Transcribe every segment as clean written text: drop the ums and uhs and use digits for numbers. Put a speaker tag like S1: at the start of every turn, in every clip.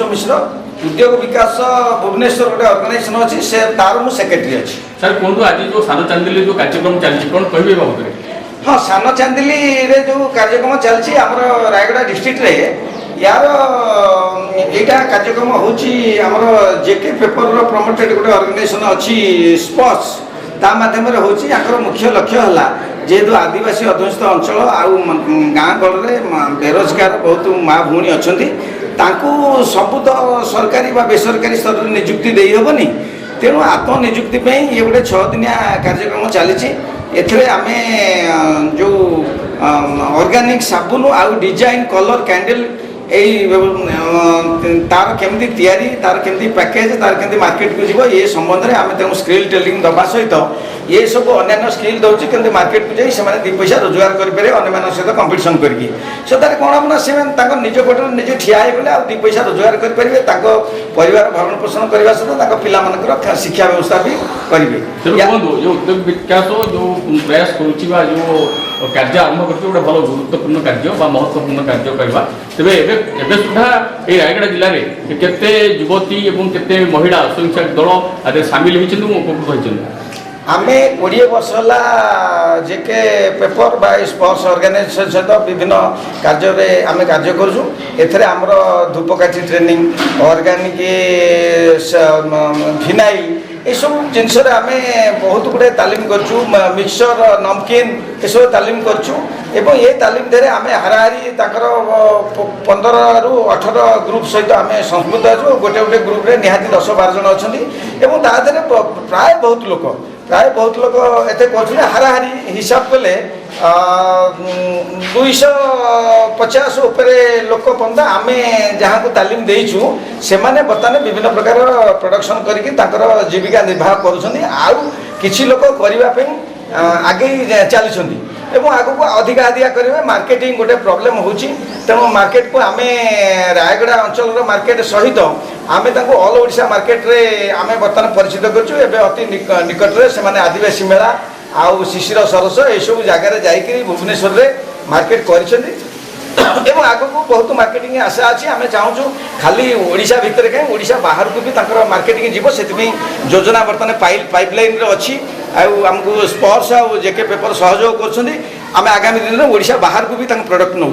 S1: मिश्र उद्योग विकास भुवनेश्वर गोटे ऑर्गेनाइजेशन अच्छी से तार मु सेक्रेटरी अच्छी
S2: सर कहूँ आज जो सान चांदिली जो कार्यक्रम चलती कौन कहे बाबद
S1: हाँ सान चांदिली रे जो कार्यक्रम चलती आमर रायगड़ा डिस्ट्रिक्ट रे यार यहाँ कार्यक्रम होमर जेके पेपर प्रमोटेड गोटे ऑर्गेनाइजेशन अच्छी स्पर्श ता माध्यम होकर मुख्य लक्ष्य है जेहेतु आदिवासी अध्युषित अंचल आउ गाँ गड़े बेरोजगार बहुत माँ भूणी अच्छा सबू तो सरकारी व बेसरकारी स्तर में निजुक्ति दे हेनी तेणु आत्मनिजुक्ति ये गोटे 6 दिनिया कार्यक्रम चली आम जो ऑर्गेनिक साबुन आउ डिजाइन कलर कैंडल तार केमती तैयारी तार केमती पैकेज तार केमती मार्केट को जीव ये संबंध में आम स्किल ट्रेनिंग दबा सहित ये सब अन्य स्किल दौर केमती मार्केट को जाई से दी पैसा रोजगार करेंगे अन्य सहित कंपिटिशन करके से कौन हम ना से निज गोटे निजे ठिया होगले आ दी पैसा रोजगार करेंगे परिवार भरण पोषण करने सहित पिला शिक्षा व्यवस्था भी करेंगे
S2: जो उद्योग विकास जो प्रयास कर कार्य आरंभ कर भल गुरुत्वपूर्ण कार्य महत्वपूर्ण कार्य करवा तेज एवं सुधा ये रायगड़ा जिले में केते युवती और केते महिला स्वयंसेवक दल सामिल होती उपकृत होती
S1: आम 20 वर्ष है जेके पेपर बा स्पर्श ऑर्गेनाइजेशन सहित विभिन्न कार्य आम कार्य करमर धूपकाठी ट्रेनिंग ऑर्गेनिक फिनाइल ये सब जिनस आम बहुत गुड़े तालीम करूँ मिक्सचर नमकीन ये सब तालीम करूँ ये तालीम थे आम हाराहारी 15 ରୁ 18 ग्रुप सहित आम संस्कृत अच्छु गोटे गोटे ग्रुप रे निहाती 10-12 जन अच्छा प्राय बहुत लोग एत कहते हाराहारी हिसाब कले 250 उपरे लोक पंदा आम जहाँ को तालीम देचु से बर्तमान विभिन्न प्रकार प्रोडक्शन करके जीविका निर्वाह करुँच लोक करने आगे चली एवं आगक अधिका अधिका करेंगे मार्केटिंग गोटे प्रोब्लेम हो तेणु मार्केट को आम रायगड़ा अंचल मार्केट सहित आम ऑल ओडिशा मार्केट रे आम बर्तमान परिचित करें अति निकट में से आदिवासी मेला आउ शिशिर सरस यू जगार जाकि भुवनेश्वर रे मार्केट कर आगक बहुत मार्केटिंग आशा अच्छी आम चाहूँ खाली ओडिशा भितर कहीं ओडिशा बाहर को भी मार्केटिंग जीव से योजना बर्तमान पाइपलाइन अच्छी आमको स्पर्श आ जेके पेपर सहयोग कर आगामी दिन में ओडिशा बाहर को भी प्रोडक्ट नौ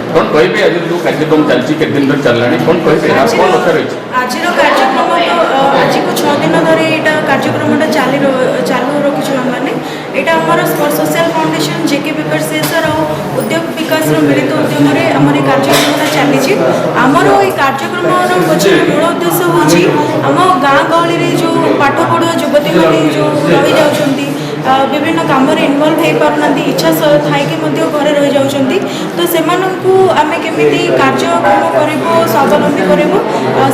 S2: कौन कहे आज जो कार्यक्रम चलती के दिन तक चलना कौन कहे आज
S3: कार्यक्रम तो आज को 6 दिन धरी यहाँ कार्यक्रम चालू रखीचु आम यहाँ आम सोशल फाउंडेशन जेके पेपर सेसर और उद्योग विकास मिलित उद्यम आम कार्यक्रम चली आमर ये कार्यक्रम मूल उद्देश्य हूँ आम गाँ गहली जो पाठ पढ़ुआ युवती मैंने जो रही जाती विभिन्न कम इनवल्व हो पारना इच्छा थी घरे रही जाती तो से आम केमी कार्यक्रम करूँ स्वावलम्बी करूँ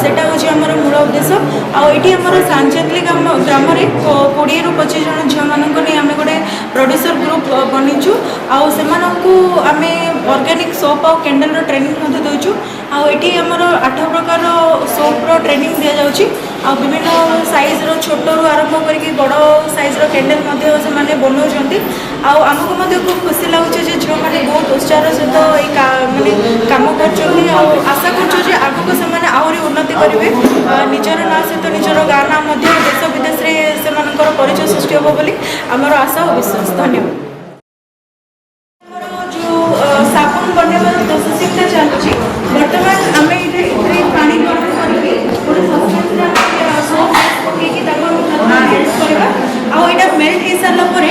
S3: सेटा हूँ आम मूल उद्देश्य आईटी आम सांचेतली ग्राम में 20 ରୁ 25 जन झील मानक नहीं आम गोटे प्रोड्यूसर ग्रुप बनीचु आम ऑर्गेनिक सोप और कैंडल ट्रेनिंग देचु आईटी आमर 8 प्रकार सोप्र ट्रेनिंग दि जाऊँगी विभिन्न साइज छोट रू आरंभ करके बड़ साइज कैंडल से बनाऊँच आमको खूब खुशी लगुच झील मैंने बहुत उत्साह सहित मानने कम कर आशा कर आगक से आहरी उन्नति करेंगे निजर ना सहित निजर गाँ ना देश विदेश में से परिचय सृष्टि हम बोली आमर आशा और विश्वास। धन्यवाद। जो साबुन बनवा शिक्षा चलुची बर्तमान आम ये पानी गरम करके गोटे मेल्ट हो सारापर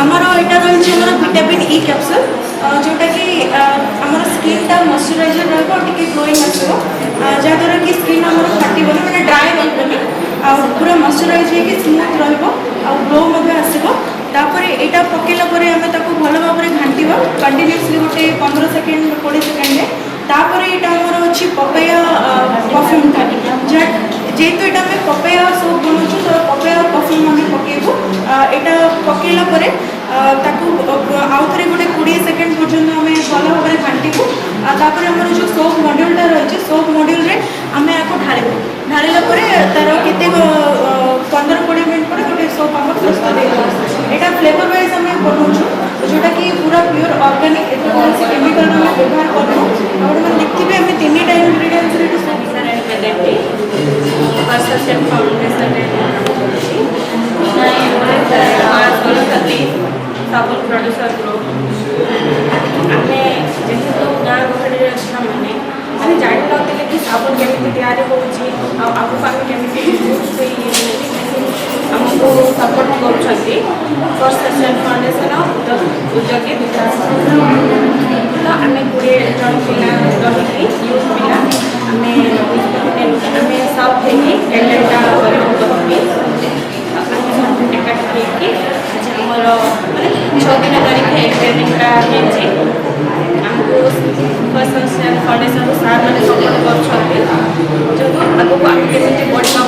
S3: आमर यहाँ रही विटामिन ई कैप्सूल जोटा कि आमर स्किन मॉइस्चराइजर रे ग्लोइंग आसो जहाँद्वारा कि स्किन आम फाटबनी मैंने ड्राए रही पूरा मॉइस्चराइज हो स्मूथ रो आसो यहाँ पकड़ा भल भाव में घाटा कंटिन्यूसली गोटे 15 सेकेंड 20 सेकेंड तापर यहाँ आमर अच्छी पपया परफ्यूम था जेहेतु यहाँ आम पपया सोप बनाऊँ तो पपया परफ्यूम आम पकेबू यहाँ पकड़ा आउ थे गोटे 20 सेकेंड पर्यटन आम भल भाव में घाटू तापर आमर जो सोप मड्यूलटा रही सोप मड्यूल आम यहाँ ढालू ढाला तार के 15-20 मिनट पर गोटे सोप आम प्रस्तुत यहाँ फ्लेवर वाइज आम बनाऊँ जोटा कि पूरा प्योर ऑर्गेनिक कौन केमिकल व्यवहार करूँ जन पिला रही यूथ पिला आम सब होगी कैंडलटा आमर माने 6 दिन धरिक ट्रेनिंगटा आमको सोशल फाउंडेशन सार मैंने सपोर्ट कर आगे आगे बढ़ा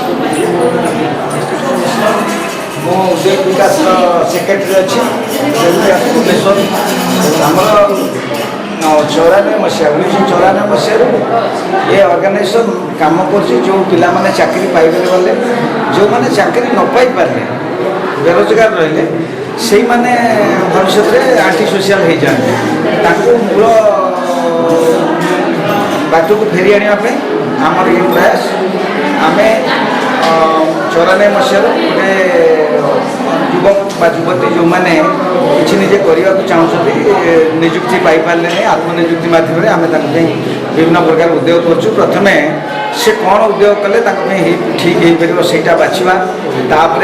S1: मो उद्योग विकास सेक्रेटरी अच्छी भुवनेश्वर आमर 94 मसीहा 1994 मसीह ये ऑर्गेनाइजेशन काम कर जो पिला माने चाकरी पाइबे गले जो माने चाकरी न पाई पारे बेरोजगार रहिले से माने भविष्य में आंटी सोशल हो जाते मूल बात को फेरी आने आमर ये प्रयास आम 94 मसीह गोटे युवक बा युवती जो मैंने किसी निजे करने को चाहते निजुक्ति पाइपारे नहीं आत्मनिजुक्ति मध्यम आम विभिन्न प्रकार उद्योग करूँ प्रथमे से कौन उद्योग कले ठीक हो पार से बाछा तापर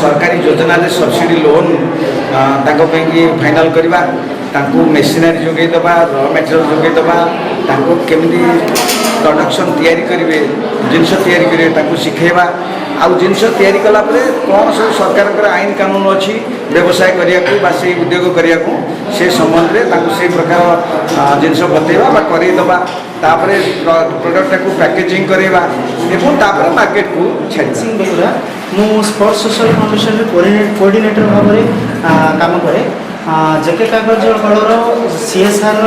S1: सरकारी योजना सब्सिडी लोन फाइनाल करवा मेसीनारी जोगेदबा र मटेरियल जोगेदबा केमी प्रोडक्शन तैयारी करेंगे जिनस तैयारी करेंगे शिखेबा आउ जिनस तैयारी कलापर कौन सब सरकार आईन कानून अच्छी व्यवसाय करने से उद्योग करने से संबंध में से प्रकार जिनस बतेवा करईदबा तापर प्रोडक्ट को पैकेजिंग करवा एवं मार्केट को छाड़ा
S4: मु स्पोर्ट्स सोशल फाउंडेशन कोऑर्डिनेटर भाव में काम करे जेके कागज colour CSR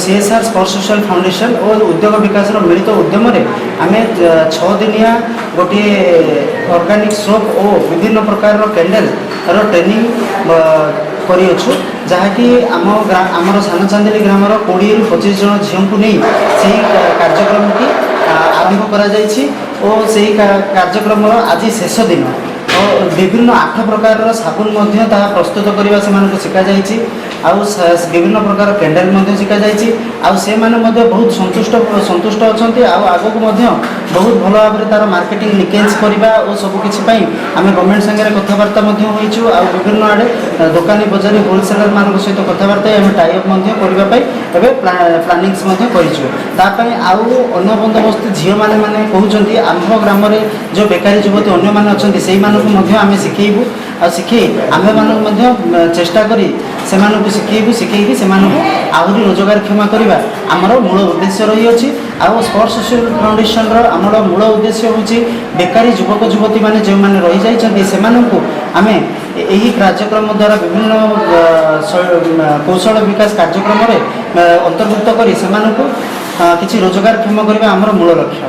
S4: CSR sports social foundation और उद्योग विकास मिलित उद्यम आम 6 दिनिया गोटे ऑर्गेनिक सोप और विभिन्न प्रकार कैंडल ट्रेनिंग करियछु जहाँकि आमर सान चांदेली ग्रामर 20 ରୁ 25 जन झील को नहीं से कार्यक्रम की आरंभ कर कार्यक्रम आज शेष दिन और विभिन्न 8 प्रकार साबुन प्रस्तुत करने से शिखा विभिन्न प्रकार कैंडल शिखा से बहुत संतुष्ट अच्छा आग को बहुत भल भाव तार मार्केटिंग लिकेज करवा और सबकि आम गवर्नमेंट सागर कथबार्ता होइछु आ विभिन्न आड़े दुकानी बजारी होलसेलर मान सहित कथबार्ता आम टाइअप करने प्लानिंग्स आउ अन्न बंदोबस्त झील मैंने कहते आम ग्राम जो बेकारी युवती अन्य आम शिखेबू आ शिखे आम मान चेष्टा करी शिखेबू शिखेकी से आहरी रोजगारक्षम करवा आमर मूल उद्देश्य रही अच्छी आउ स्पोर्ट्स सोशल फाउंडेशन आमर मूल उद्देश्य हूँ बेकारी युवक युवती मैंने जो मैंने रही जाइए से आम यही कार्यक्रम द्वारा विभिन्न कौशल विकास कार्यक्रम अंतर्भुक्त कर किसी रोजगारक्षम करवा आमर मूल लक्ष्य।